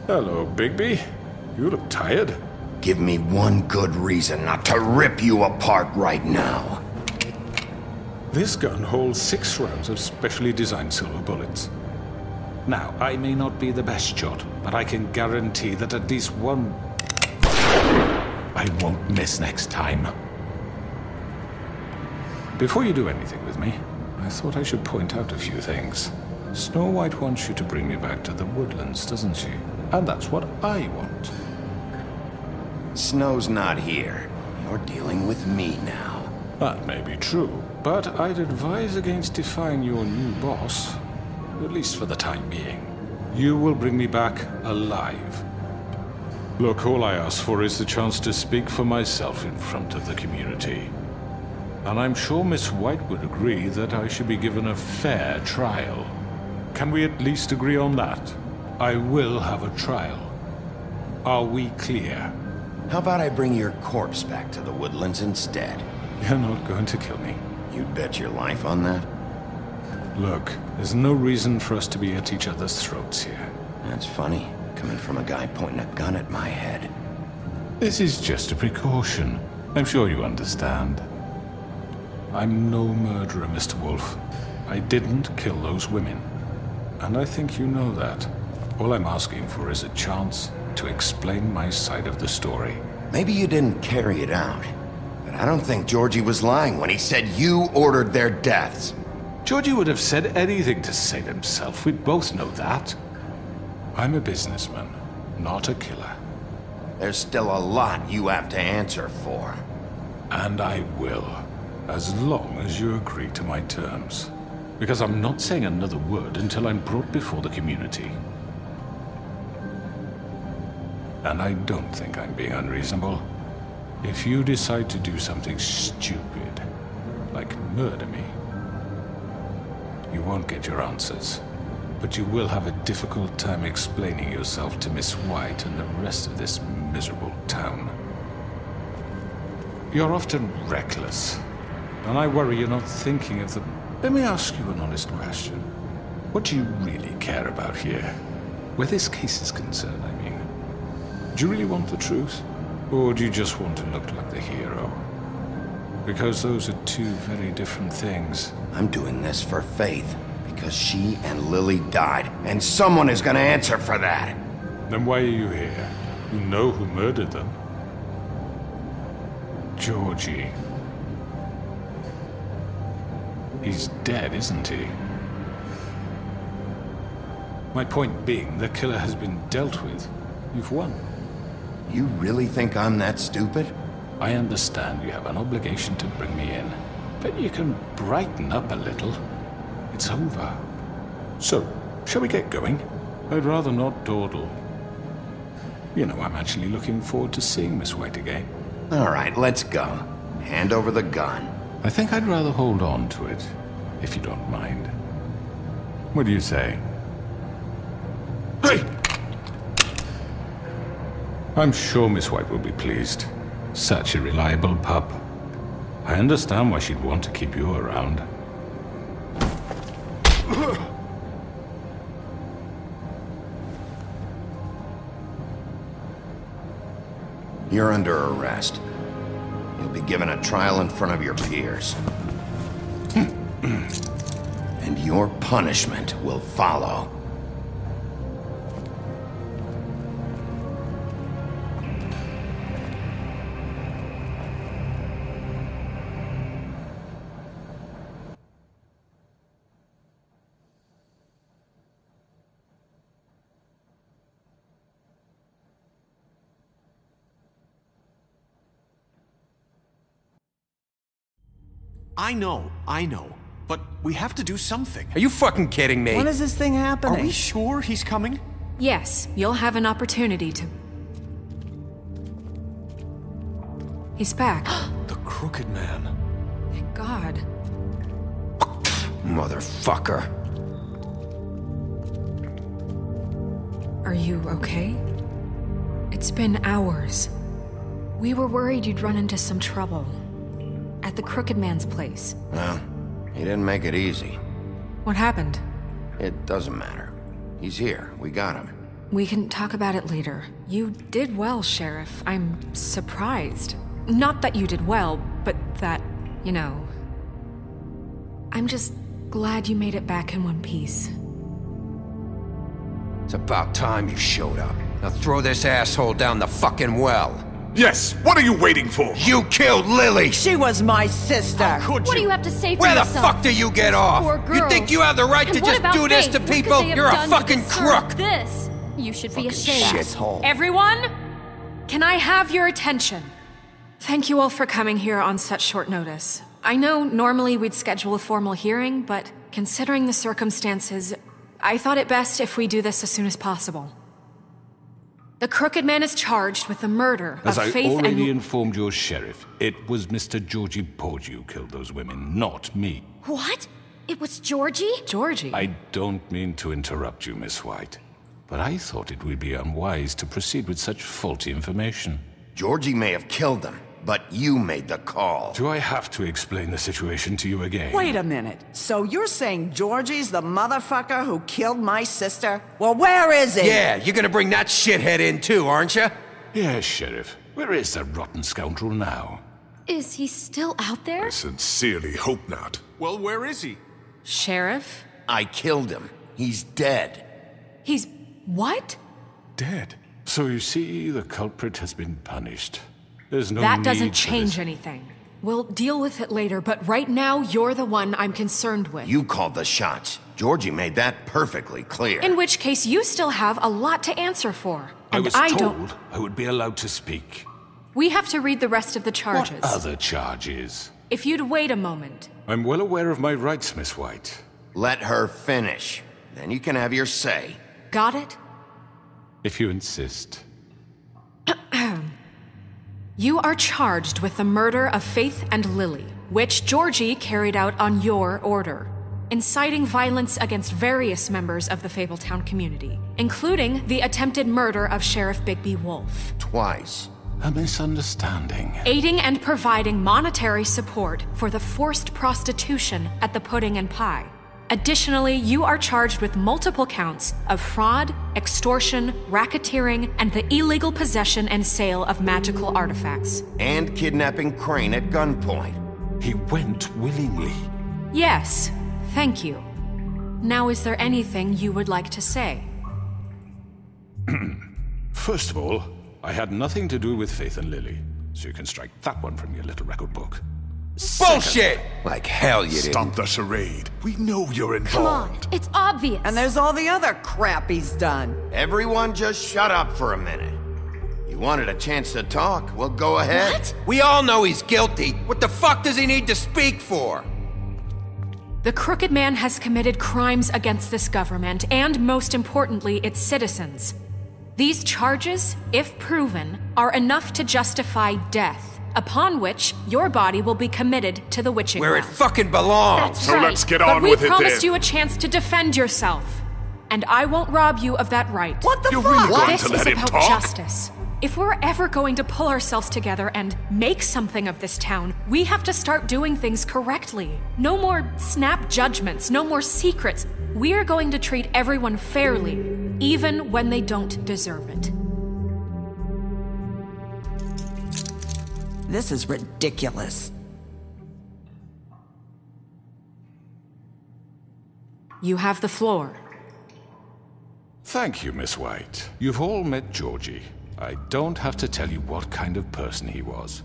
Hello, Bigby. You look tired. Give me one good reason not to rip you apart right now. This gun holds 6 rounds of specially designed silver bullets. Now, I may not be the best shot, but I can guarantee that at least one... I won't miss next time. Before you do anything with me, I thought I should point out a few things. Snow White wants you to bring me back to the woodlands, doesn't she? And that's what I want. Snow's not here. You're dealing with me now. That may be true, but I'd advise against defying your new boss, at least for the time being. You will bring me back alive. Look, all I ask for is the chance to speak for myself in front of the community. And I'm sure Miss White would agree that I should be given a fair trial. Can we at least agree on that? I will have a trial. Are we clear? How about I bring your corpse back to the woodlands instead? You're not going to kill me. You'd bet your life on that? Look, there's no reason for us to be at each other's throats here. That's funny, coming from a guy pointing a gun at my head. This is just a precaution. I'm sure you understand. I'm no murderer, Mr. Wolf. I didn't kill those women. And I think you know that. All I'm asking for is a chance to explain my side of the story. Maybe you didn't carry it out, but I don't think Georgie was lying when he said you ordered their deaths. Georgie would have said anything to save himself. We both know that. I'm a businessman, not a killer. There's still a lot you have to answer for. And I will, as long as you agree to my terms. Because I'm not saying another word until I'm brought before the community. And I don't think I'm being unreasonable. If you decide to do something stupid, like murder me, you won't get your answers. But you will have a difficult time explaining yourself to Miss White and the rest of this miserable town. You're often reckless, and I worry you're not thinking of the... Let me ask you an honest question. What do you really care about here? Where this case is concerned, I mean. Do you really want the truth? Or do you just want to look like the hero? Because those are two very different things. I'm doing this for Faith, because she and Lily died, and someone is gonna answer for that. Then why are you here? You know who murdered them. Georgie. He's dead, isn't he? My point being, the killer has been dealt with. You've won. You really think I'm that stupid? I understand you have an obligation to bring me in, but you can brighten up a little. It's over. So, shall we get going? I'd rather not dawdle. You know, I'm actually looking forward to seeing Miss White again. All right, let's go. Hand over the gun. I think I'd rather hold on to it, if you don't mind. What do you say? Hey! I'm sure Miss White will be pleased. Such a reliable pup. I understand why she'd want to keep you around. You're under arrest. You'll be given a trial in front of your peers. And your punishment will follow. I know. But we have to do something. Are you fucking kidding me? When is this thing happening? Are we sure he's coming? Yes, you'll have an opportunity to... He's back. The Crooked Man. Thank God. Motherfucker. Are you okay? It's been hours. We were worried you'd run into some trouble. At the Crooked Man's place. Well, he didn't make it easy. What happened? It doesn't matter. He's here. We got him. We can talk about it later. You did well, Sheriff. I'm surprised. Not that you did well, but that, you know... I'm just glad you made it back in one piece. It's about time you showed up. Now throw this asshole down the fucking well. Yes, what are you waiting for? You killed Lily! She was my sister! How could What do you? you have to say for Where the yourself? fuck do you get off? Poor You girls. think you have the right And to what just about do this Faith? to What could people? they have You're a done to fucking deserve crook! This. You should be Fucking ashamed. shithole. Everyone, can I have your attention? Thank you all for coming here on such short notice. I know normally we'd schedule a formal hearing, but considering the circumstances, I thought it best if we do this as soon as possible. The Crooked Man is charged with the murder As of I Faith already and... informed your sheriff, it was Mr. Georgie Porgy who killed those women, not me. What? It was Georgie? Georgie? I don't mean to interrupt you, Miss White, but I thought it would be unwise to proceed with such faulty information. Georgie may have killed him, but you made the call. Do I have to explain the situation to you again? Wait a minute. So you're saying Georgie's the motherfucker who killed my sister? Well, where is he? Yeah, you're gonna bring that shithead in too, aren't you? Yes, Sheriff. Where is that rotten scoundrel now? Is he still out there? I sincerely hope not. Well, where is he? Sheriff? I killed him. He's dead. He's... what? Dead. So you see, the culprit has been punished. There's no That need doesn't for change this. anything. We'll deal with it later, but right now, you're the one I'm concerned with. You called the shots. Georgie made that perfectly clear. In which case, you still have a lot to answer for. I And was I told don't... I would be allowed to speak. We have to read the rest of the charges. What other charges? If you'd wait a moment. I'm well aware of my rights, Miss White. Let her finish. Then you can have your say. Got it? If you insist. You are charged with the murder of Faith and Lily, which Georgie carried out on your order, inciting violence against various members of the Fabletown community, including the attempted murder of Sheriff Bigby Wolf. Twice. A misunderstanding. Aiding and providing monetary support for the forced prostitution at the Pudding and Pie. Additionally, you are charged with multiple counts of fraud, extortion, racketeering, and the illegal possession and sale of magical artifacts. And kidnapping Crane at gunpoint. He went willingly. Yes, thank you. Now, is there anything you would like to say? First of all, I had nothing to do with Faith and Lily, so you can strike that one from your little record book. Bullshit! Like hell you didn't. Stop the charade. We know you're Come on, involved. it's obvious. And there's all the other crap he's done. Everyone just shut up for a minute. You wanted a chance to talk, well go ahead. What? We all know he's guilty. What the fuck does he need to speak for? The Crooked Man has committed crimes against this government and, most importantly, its citizens. These charges, if proven, are enough to justify death, upon which your body will be committed to the witching Where it well. fucking belongs. That's So right. let's get But on we with it promised then. you a chance to defend yourself, and I won't rob you of that right. What the You're fuck? really going This to is let him about talk? justice. If we're ever going to pull ourselves together and make something of this town, we have to start doing things correctly. No more snap judgments, no more secrets. We are going to treat everyone fairly, even when they don't deserve it. This is ridiculous. You have the floor. Thank you, Miss White. You've all met Georgie. I don't have to tell you what kind of person he was.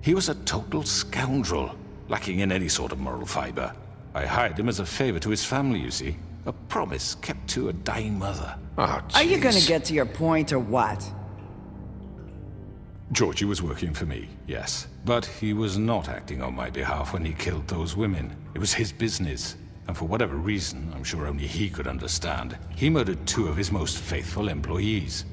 He was a total scoundrel, lacking in any sort of moral fiber. I hired him as a favor to his family, you see. A promise kept to a dying mother. Oh, Are you gonna jeez. get to your point or what? Georgie was working for me, yes. But he was not acting on my behalf when he killed those women. It was his business. And for whatever reason, I'm sure only he could understand, he murdered 2 of his most faithful employees.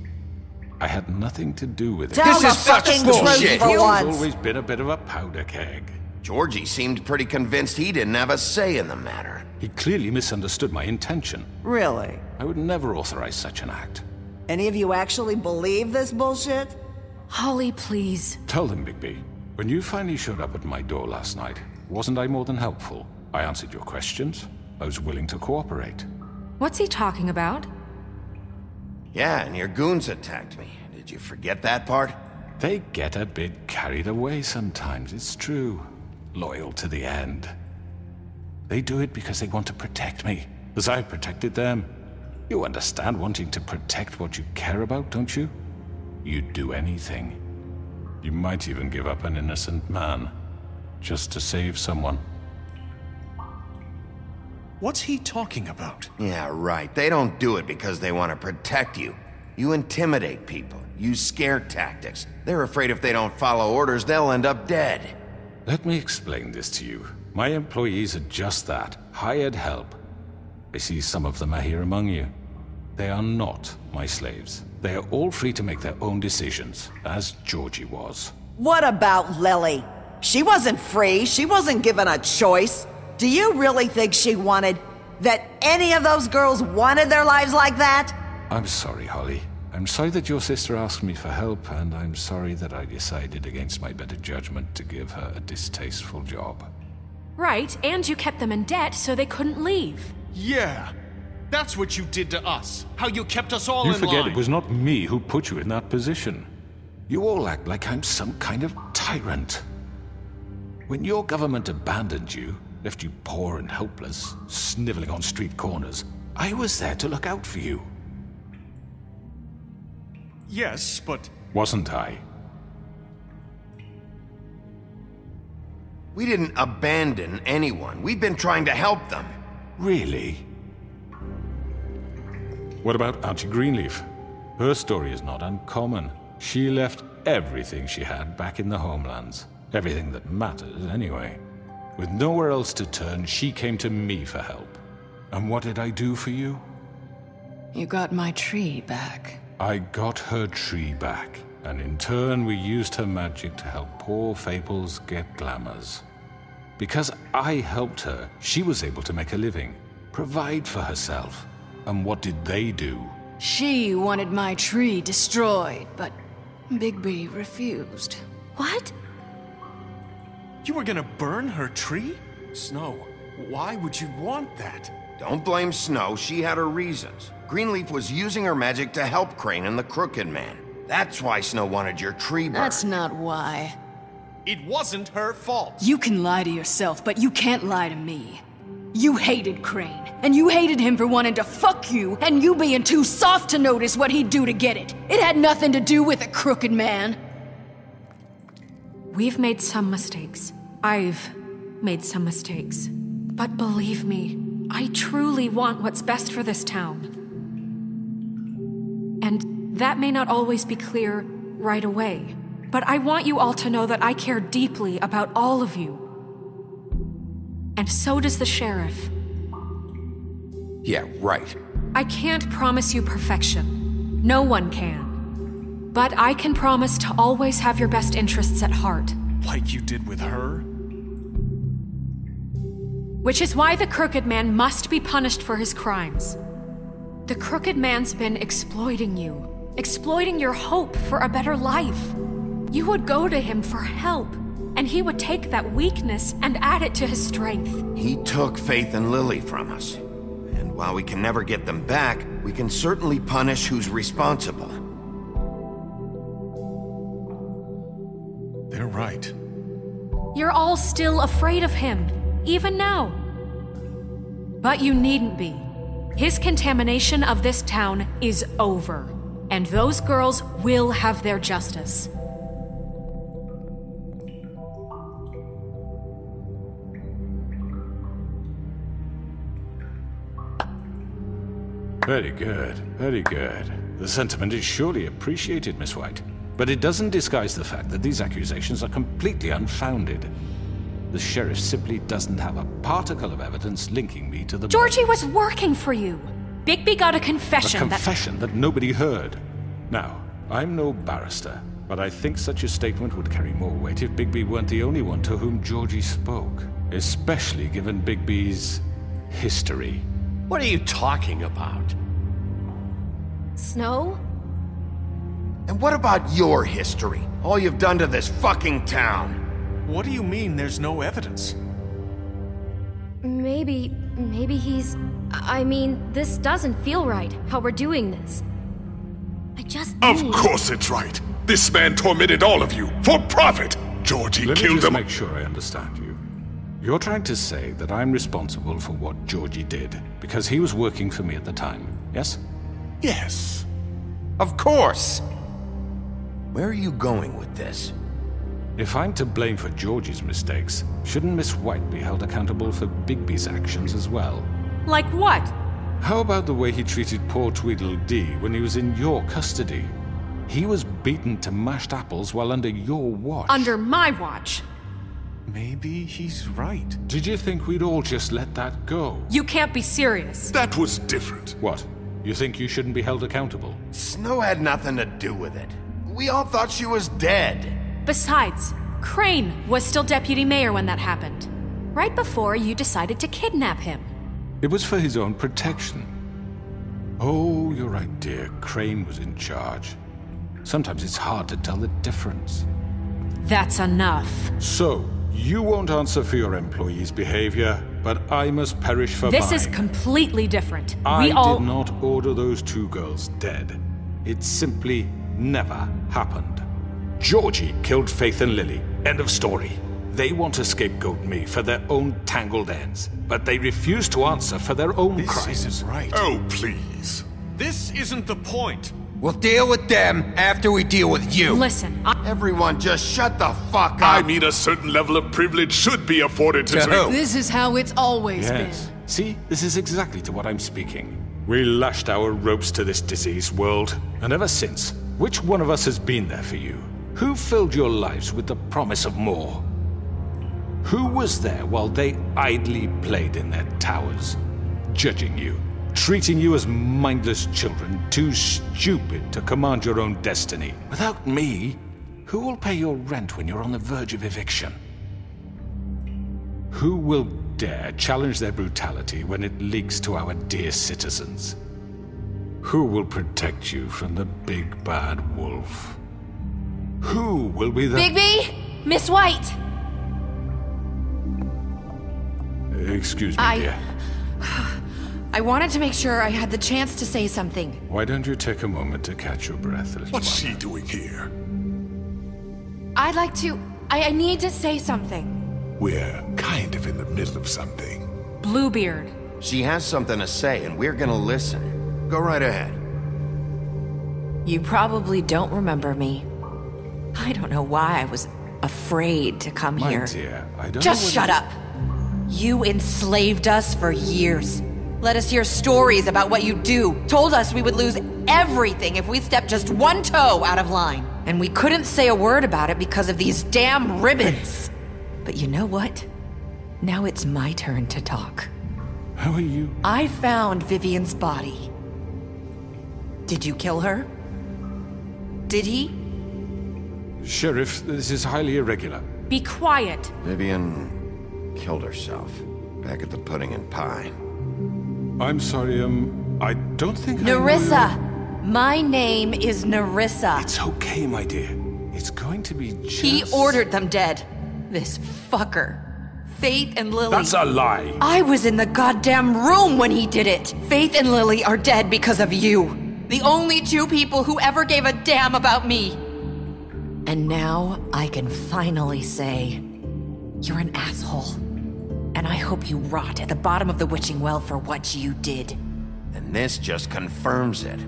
I had nothing to do with it. Tell This the is such fucking bullshit. truth for He's once. always been a bit of a powder keg. Georgie seemed pretty convinced he didn't have a say in the matter. He clearly misunderstood my intention. Really? I would never authorize such an act. Any of you actually believe this bullshit? Holly, please. Tell them, Bigby. When you finally showed up at my door last night, wasn't I more than helpful? I answered your questions. I was willing to cooperate. What's he talking about? Yeah, and your goons attacked me. Did you forget that part? They get a bit carried away sometimes, it's true. Loyal to the end. They do it because they want to protect me, as I've protected them. You understand wanting to protect what you care about, don't you? You'd do anything. You might even give up an innocent man, just to save someone. What's he talking about? Yeah, right. They don't do it because they want to protect you. You intimidate people, use scare tactics. They're afraid if they don't follow orders, they'll end up dead. Let me explain this to you. My employees are just that, hired help. I see some of them are here among you. They are not my slaves. They are all free to make their own decisions, as Georgie was. What about Lily? She wasn't free. She wasn't given a choice. Do you really think she wanted... that any of those girls wanted their lives like that? I'm sorry, Holly. I'm sorry that your sister asked me for help, and I'm sorry that I decided against my better judgment to give her a distasteful job. Right, and you kept them in debt so they couldn't leave. Yeah, that's what you did to us. How you kept us all You in forget line. it was not me who put you in that position. You all act like I'm some kind of tyrant. When your government abandoned you, left you poor and helpless, sniveling on street corners, I was there to look out for you. Yes, but... Wasn't I? We didn't abandon anyone. We've been trying to help them. Really? What about Auntie Greenleaf? Her story is not uncommon. She left everything she had back in the homelands. Everything that matters, anyway. With nowhere else to turn, she came to me for help. And what did I do for you? You got my tree back. I got her tree back, and in turn we used her magic to help poor Fables get glamours. Because I helped her, she was able to make a living, provide for herself. And what did they do? She wanted my tree destroyed, but Bigby refused. What? You were gonna burn her tree? Snow, why would you want that? Don't blame Snow, she had her reasons. Greenleaf was using her magic to help Crane and the Crooked Man. That's why Snow wanted your tree burned. That's not why. It wasn't her fault. You can lie to yourself, but you can't lie to me. You hated Crane, and you hated him for wanting to fuck you, and you being too soft to notice what he'd do to get it. It had nothing to do with a Crooked Man. We've made some mistakes. I've made some mistakes. But believe me, I truly want what's best for this town. And that may not always be clear right away, but I want you all to know that I care deeply about all of you. And so does the sheriff. Yeah, right. I can't promise you perfection. No one can. But I can promise to always have your best interests at heart. Like you did with her? Which is why the Crooked Man must be punished for his crimes. The Crooked Man's been exploiting you, exploiting your hope for a better life. You would go to him for help, and he would take that weakness and add it to his strength. He took Faith and Lily from us. And while we can never get them back, we can certainly punish who's responsible. They're right. You're all still afraid of him, even now. But you needn't be. His contamination of this town is over, and those girls will have their justice. Very good, very good. The sentiment is surely appreciated, Miss White. But it doesn't disguise the fact that these accusations are completely unfounded. The sheriff simply doesn't have a particle of evidence linking me to the... Georgie was working for you. Bigby got a confession A confession that nobody heard. Now, I'm no barrister, but I think such a statement would carry more weight if Bigby weren't the only one to whom Georgie spoke. Especially given Bigby's history. What are you talking about? Snow? And what about your history? All you've done to this fucking town? What do you mean there's no evidence? Maybe he's... I mean, this doesn't feel right, how we're doing this. just Of me. course it's right. This man tormented all of you for profit. Georgie Let me killed just him. make sure I understand you. You're trying to say that I'm responsible for what Georgie did because he was working for me at the time, yes? Yes. Of course! Where are you going with this? If I'm to blame for Georgie's mistakes, shouldn't Miss White be held accountable for Bigby's actions as well? Like what? How about the way he treated poor Tweedledee when he was in your custody? He was beaten to mashed apples while under your watch. Under my watch. Maybe he's right. Did you think we'd all just let that go? You can't be serious. That was different. What? You think you shouldn't be held accountable? Snow had nothing to do with it. We all thought she was dead. Besides, Crane was still deputy mayor when that happened. Right before you decided to kidnap him. It was for his own protection. Oh, you're right, dear. Crane was in charge. Sometimes it's hard to tell the difference. That's enough. So, you won't answer for your employees' behavior, but I must perish for mine. This is completely different. I We all... did not order those two girls dead. It simply never happened. Georgie killed Faith and Lily. End of story. They want to scapegoat me for their own tangled ends, but they refuse to answer for their own This crimes. isn't right. Oh, please. This isn't the point. We'll deal with them after we deal with you. Listen, Everyone just shut the fuck up. I mean, a certain level of privilege should be afforded to To who? This is how it's always Yes. been. See, this is exactly to what I'm speaking. We lashed our ropes to this diseased world, and ever since, which one of us has been there for you? Who filled your lives with the promise of more? Who was there while they idly played in their towers, judging you, treating you as mindless children, too stupid to command your own destiny? Without me, who will pay your rent when you're on the verge of eviction? Who will dare challenge their brutality when it leaks to our dear citizens? Who will protect you from the big bad wolf? Who will be the... Bigby! Miss White! Excuse me, dear. I wanted to make sure I had the chance to say something. Why don't you take a moment to catch your breath, little What's one? she doing here? I'd like to... I need to say something. We're kind of in the middle of something. Bluebeard. She has something to say, and we're gonna listen. Go right ahead. You probably don't remember me. I don't know why I was afraid to come My here. dear, I don't Just know shut up! You enslaved us for years. Let us hear stories about what you do. Told us we would lose everything if we stepped just one toe out of line. And we couldn't say a word about it because of these damn ribbons. But you know what? Now it's my turn to talk. How are you? I found Vivian's body. Did you kill her? Did he? Sheriff, this is highly irregular. Be quiet. Vivian killed herself back at the Pudding and Pie. I'm sorry, I don't think I know Nerissa! you. My name is Nerissa. It's okay, my dear. It's going to be just... He ordered them dead. This fucker. Faith and Lily. That's a lie! I was in the goddamn room when he did it. Faith and Lily are dead because of you. The only two people who ever gave a damn about me. And now I can finally say, you're an asshole. And I hope you rot at the bottom of the witching well for what you did. And this just confirms it.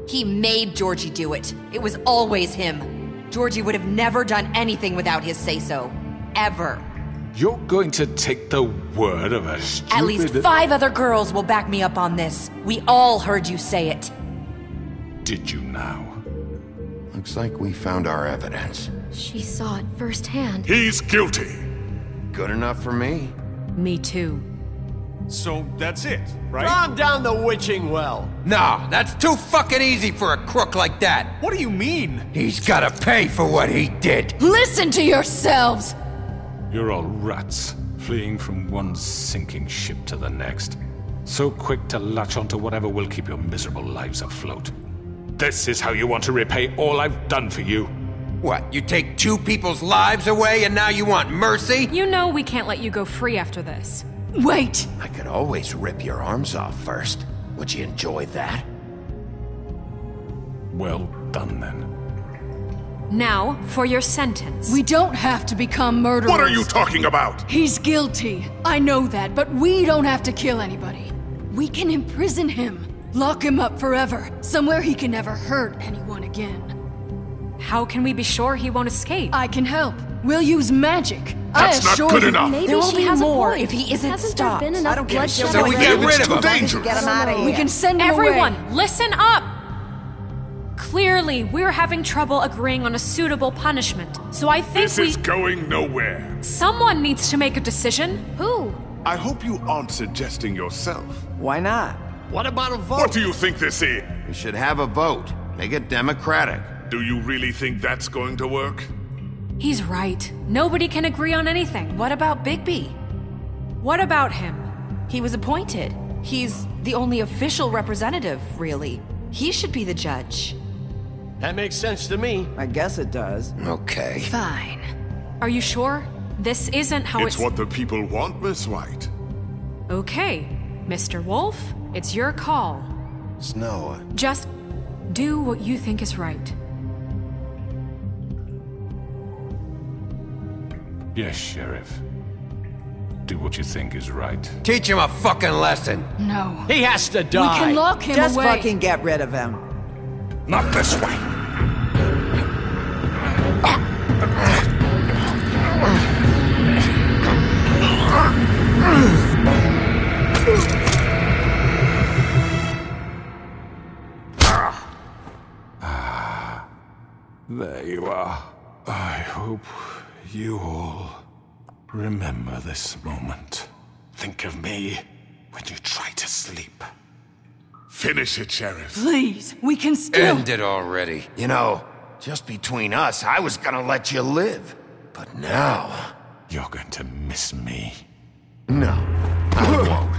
He made Georgie do it. It was always him. Georgie would have never done anything without his say-so. Ever. You're going to take the word of a stupid... At least 5 other girls will back me up on this. We all heard you say it. Did you now? Looks like we found our evidence. She saw it firsthand. He's guilty. Good enough for me. Me too. So that's it, right? Calm down the witching well. No, that's too fucking easy for a crook like that. What do you mean? He's gotta pay for what he did. Listen to yourselves! You're all rats, fleeing from one sinking ship to the next. So quick to latch onto whatever will keep your miserable lives afloat. This is how you want to repay all I've done for you? What, you take 2 people's lives away and now you want mercy? You know we can't let you go free after this. Wait! I could always rip your arms off first. Would you enjoy that? Well, done then. Now, for your sentence. We don't have to become murderers. What are you talking about? He's guilty. I know that, but we don't have to kill anybody. We can imprison him. Lock him up forever. Somewhere he can never hurt anyone again. How can we be sure he won't escape? I can help. We'll use magic. That's not good enough. Maybe There will she be has more a point. if he isn't Hasn't stopped. there been enough bloodshed? So we get rid It's of too him. dangerous. Get him out of here. We can send him Everyone, away. listen up! Clearly, we're having trouble agreeing on a suitable punishment, so I think This is going nowhere. someone needs to make a decision. Who? I hope you aren't suggesting yourself. Why not? What about a vote? What do you think this is? We should have a vote. Make it democratic. Do you really think that's going to work? He's right. Nobody can agree on anything. What about Bigby? What about him? He was appointed. He's the only official representative, really. He should be the judge. That makes sense to me. I guess it does. Okay. Fine. Are you sure? This isn't how It's what the people want, Miss White. Okay, Mr. Wolf, it's your call. Snow, Just do what you think is right. Yes, Sheriff. Do what you think is right. teach him a fucking lesson. No. He has to We die. can lock him Just away. fucking get rid of him. Not this way. There you are. I hope you all remember this moment. Think of me when you try to sleep. Finish it, Sheriff. Please, we can still... End it already. You know, just between us, I was gonna let you live. But now... You're going to miss me. No, I won't.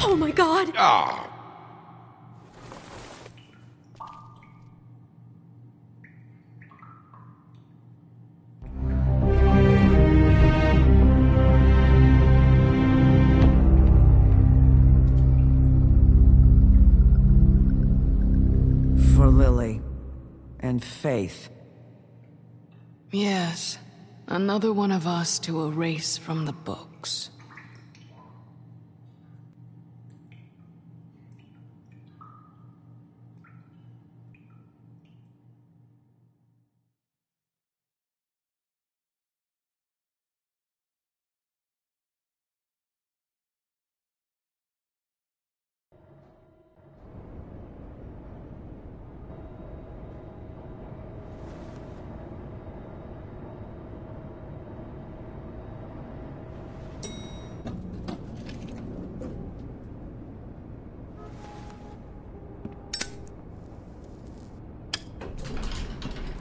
Oh my god. Ah. For Lily. And Faith. Yes. Another one of us to erase from the books.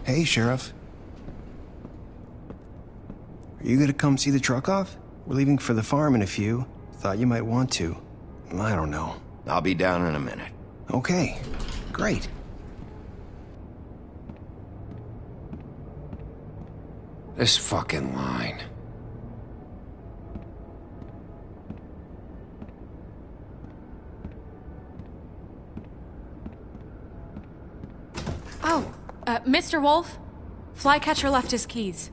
Hey, Sheriff. Are you gonna come see the truck off? We're leaving for the farm in a few. Thought you might want to. I don't know. I'll be down in a minute. Okay, great. This fucking line. Oh, Mr. Wolf, Flycatcher left his keys.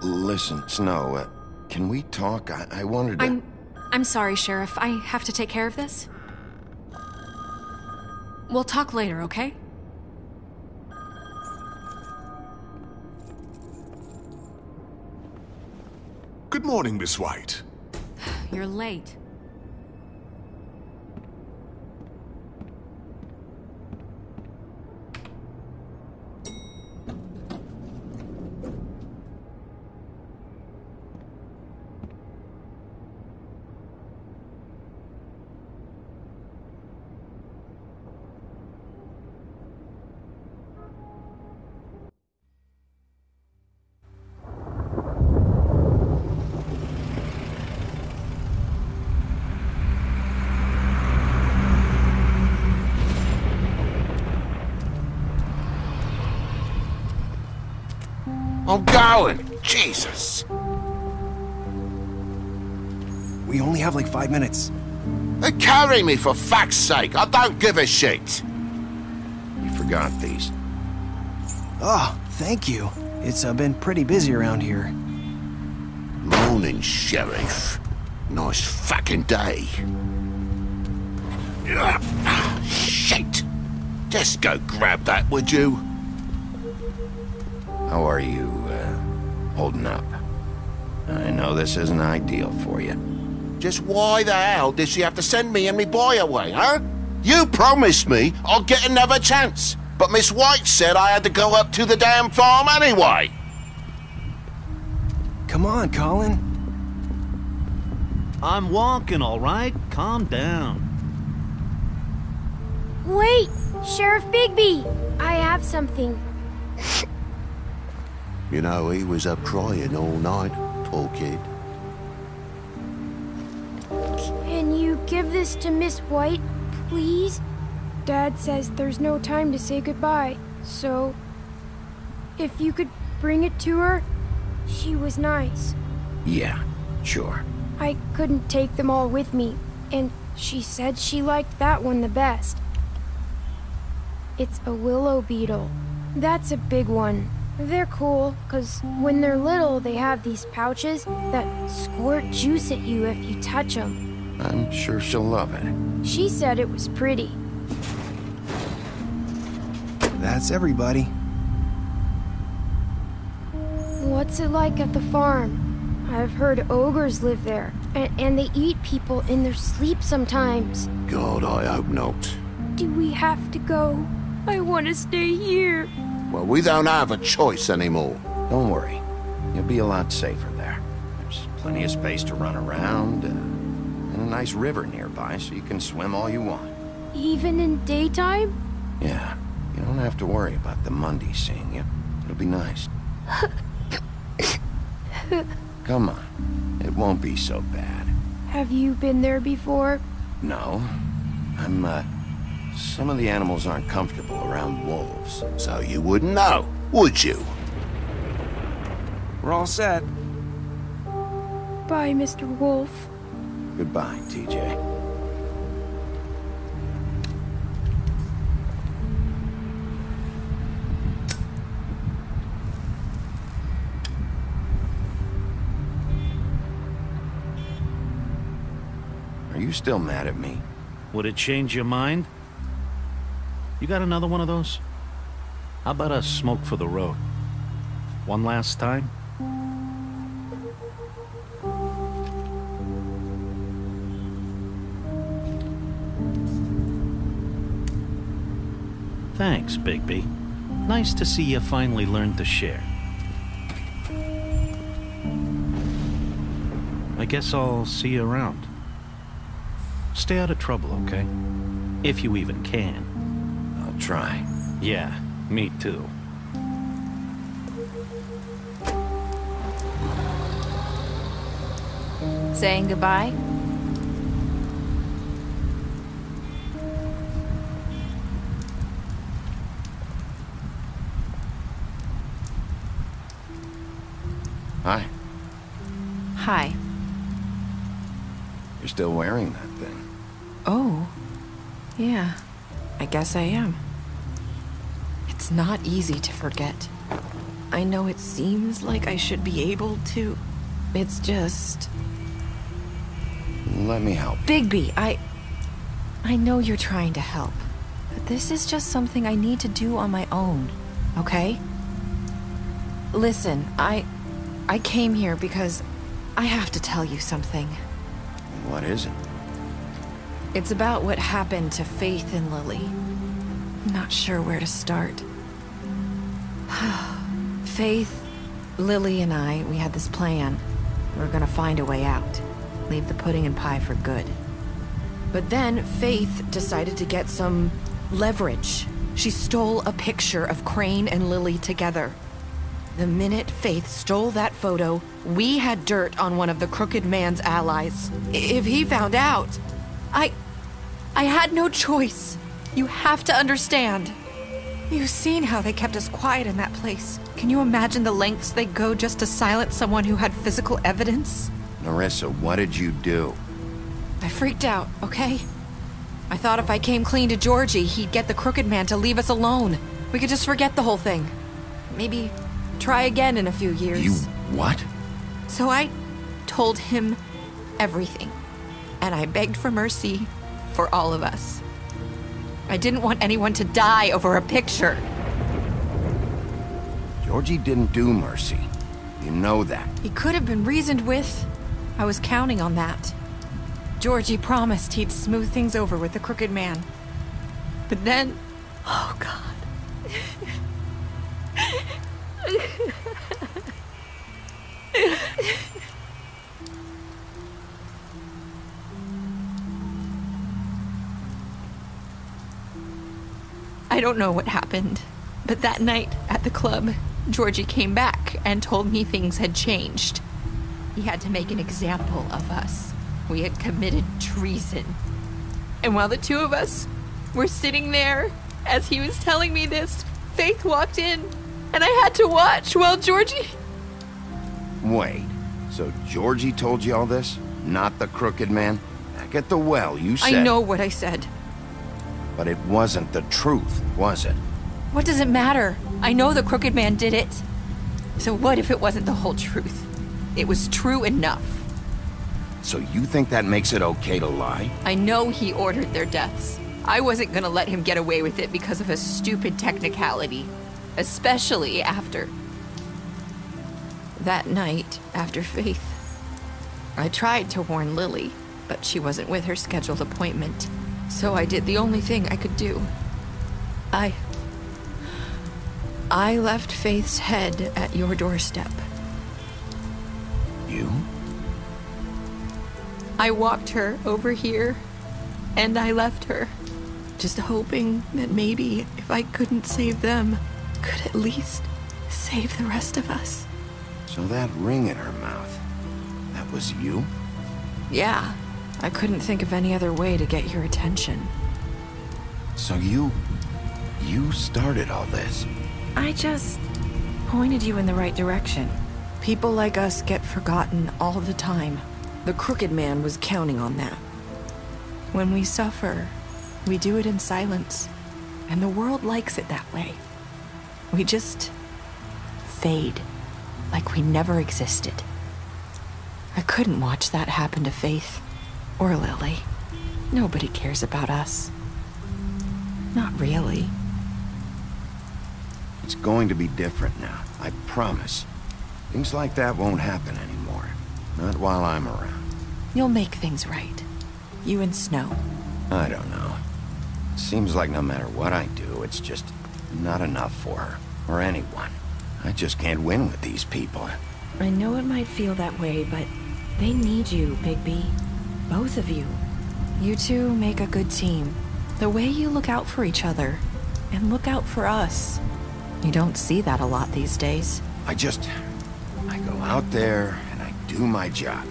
Listen, Snow, can we talk? I wanted to... I'm sorry, Sheriff. I have to take care of this. We'll talk later, okay? Good morning, Miss White. You're late. I'm going. Jesus. We only have like 5 minutes. Carry me for fuck's sake. I don't give a shit. You forgot these. Oh, thank you. It's been pretty busy around here. Morning, Sheriff. Nice fucking day. Shit. Just go grab that, would you? How are you, holding up? I know this isn't ideal for you. Just why the hell did she have to send me and me boy away, huh? You promised me I'll get another chance, but Miss White said I had to go up to the damn farm anyway. Come on, Colin. I'm walking, all right? Calm down. Wait, Sheriff Bigby, I have something. You know, he was up crying all night, poor kid. Can you give this to Miss White, please? Dad says there's no time to say goodbye, so if you could bring it to her, she was nice. Yeah, sure. I couldn't take them all with me, and she said she liked that one the best. It's a willow beetle. That's a big one. They're cool, 'cause when they're little, they have these pouches that squirt juice at you if you touch them. I'm sure she'll love it. She said it was pretty. That's everybody. What's it like at the farm? I've heard ogres live there, and they eat people in their sleep sometimes. God, I hope not. Do we have to go? I want to stay here. Well, we don't have a choice anymore. Don't worry. You'll be a lot safer there. There's plenty of space to run around, and a nice river nearby so you can swim all you want. Even in daytime? Yeah, you don't have to worry about the Mundies seeing you. It'll be nice. Come on. It won't be so bad. Have you been there before? No. Some of the animals aren't comfortable around wolves. So you wouldn't know, would you? We're all set. Bye, Mr. Wolf. Goodbye, TJ. Are you still mad at me? Would it change your mind? You got another one of those? How about a smoke for the road? One last time? Thanks, Bigby. Nice to see you finally learned to share. I guess I'll see you around. Stay out of trouble, okay? If you even can. I'll try. Yeah, me too. Saying goodbye? Hi. Hi. You're still wearing that thing. Oh, yeah, I guess I am. It's not easy to forget. I know it seems like I should be able to. It's just... Let me help. Bigby, I know you're trying to help, but this is just something I need to do on my own, okay? Listen, I came here because I have to tell you something. What is it? It's about what happened to Faith and Lily. I'm not sure where to start. Faith, Lily, and I, we had this plan. We were gonna find a way out. Leave the pudding and pie for good. But then Faith decided to get some leverage. She stole a picture of Crane and Lily together. The minute Faith stole that photo, we had dirt on one of the Crooked Man's allies. If he found out, I had no choice. You have to understand. You've seen how they kept us quiet in that place. Can you imagine the lengths they go just to silence someone who had physical evidence? Nerissa, what did you do? I freaked out, okay? I thought if I came clean to Georgie, he'd get the Crooked Man to leave us alone. We could just forget the whole thing. Maybe try again in a few years. You what? So I told him everything. And I begged for mercy for all of us. I didn't want anyone to die over a picture. Georgie didn't do mercy. You know that. He could have been reasoned with. I was counting on that. Georgie promised he'd smooth things over with the Crooked Man. But then... Oh, God. I don't know what happened, but that night at the club, Georgie came back and told me things had changed. He had to make an example of us. We had committed treason. And while the two of us were sitting there, as he was telling me this, Faith walked in, and I had to watch while Georgie... Wait, so Georgie told you all this? Not the Crooked Man? Back at the well, you said... I know what I said. But it wasn't the truth, was it? What does it matter? I know the Crooked Man did it. So what if it wasn't the whole truth? It was true enough. So you think that makes it okay to lie? I know he ordered their deaths. I wasn't gonna let him get away with it because of a stupid technicality. Especially after... that night, after Faith. I tried to warn Lily, but she wasn't with her scheduled appointment. So I did the only thing I could do. I left Faith's head at your doorstep. You? I walked her over here, and I left her, just hoping that maybe if I couldn't save them, could at least save the rest of us. So that ring in her mouth, that was you? Yeah, I couldn't think of any other way to get your attention. So you started all this? I just pointed you in the right direction. People like us get forgotten all the time. The Crooked Man was counting on that. When we suffer, we do it in silence, and the world likes it that way. We just fade, like we never existed. I couldn't watch that happen to Faith, or Lily. Nobody cares about us. Not really. It's going to be different now, I promise. Things like that won't happen anymore. Not while I'm around. You'll make things right. You and Snow. I don't know. It seems like no matter what I do, it's just not enough for her, or anyone. I just can't win with these people. I know it might feel that way, but they need you, Bigby. Both of you. You two make a good team. The way you look out for each other, and look out for us. You don't see that a lot these days. I go out there and I do my job.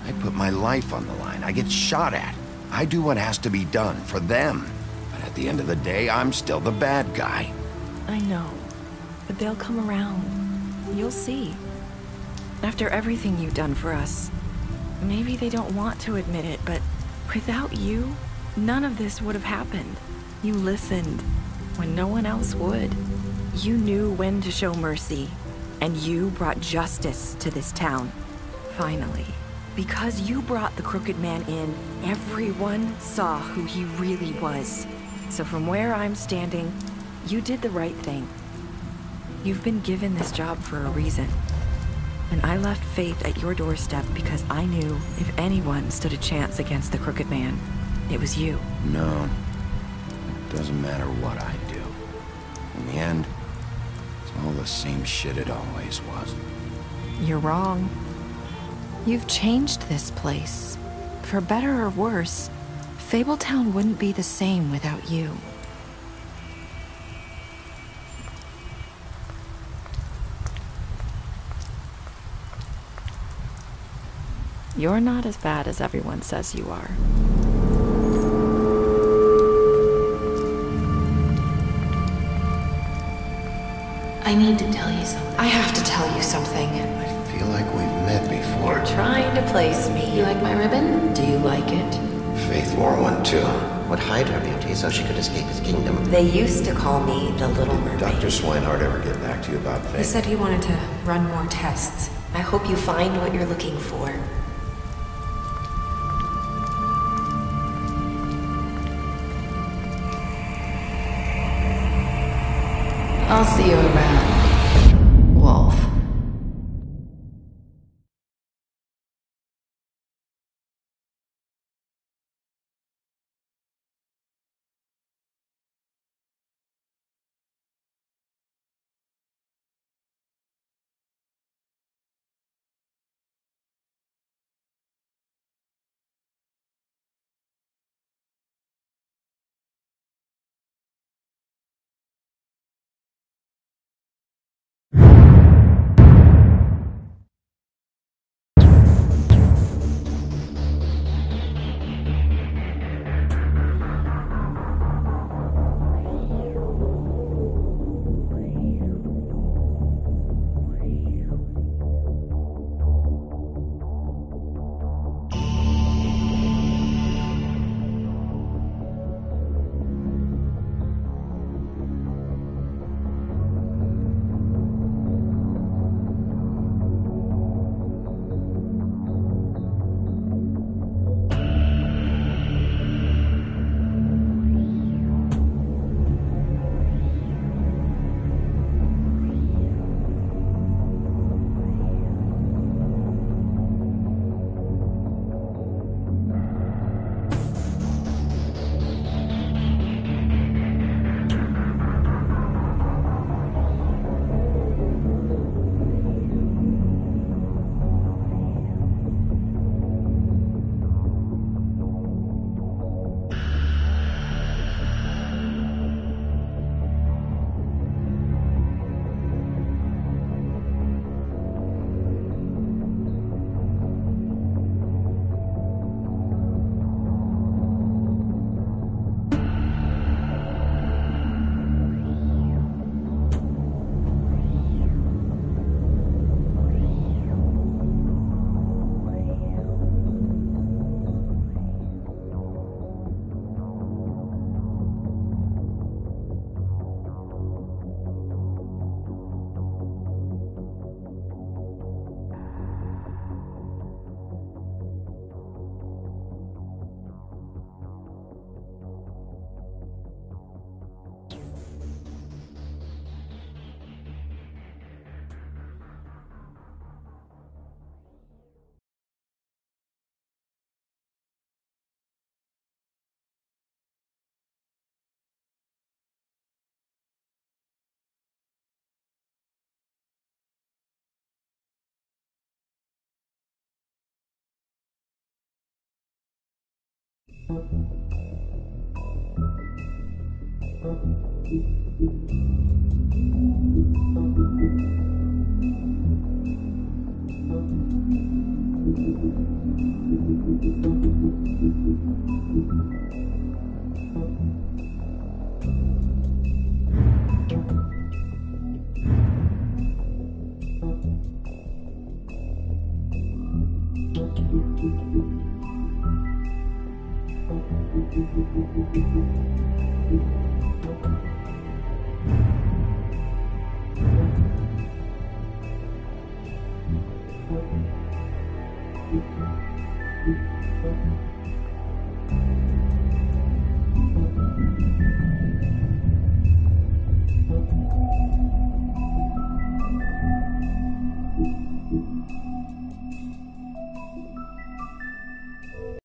I put my life on the line. I get shot at. I do what has to be done for them. But at the end of the day, I'm still the bad guy. I know, but they'll come around. You'll see. After everything you've done for us, maybe they don't want to admit it, but without you, none of this would have happened. You listened when no one else would. You knew when to show mercy, and you brought justice to this town. Finally. Because you brought the Crooked Man in, everyone saw who he really was. So from where I'm standing, you did the right thing. You've been given this job for a reason. And I left Faith at your doorstep because I knew if anyone stood a chance against the Crooked Man, it was you. No. It doesn't matter what I do. In the end, it's all the same shit it always was. You're wrong. You've changed this place. For better or worse, Fabletown wouldn't be the same without you. You're not as bad as everyone says you are. I need to tell you something. I have to tell you something. I feel like we've met before. You're trying to place me. You like my ribbon? Do you like it? Faith wore one too. Would hide her beauty so she could escape his kingdom. They used to call me the Little Mermaid. Dr. Swinehart ever get back to you about Faith? He said he wanted to run more tests. I hope you find what you're looking for. I'll see you around, Wolf.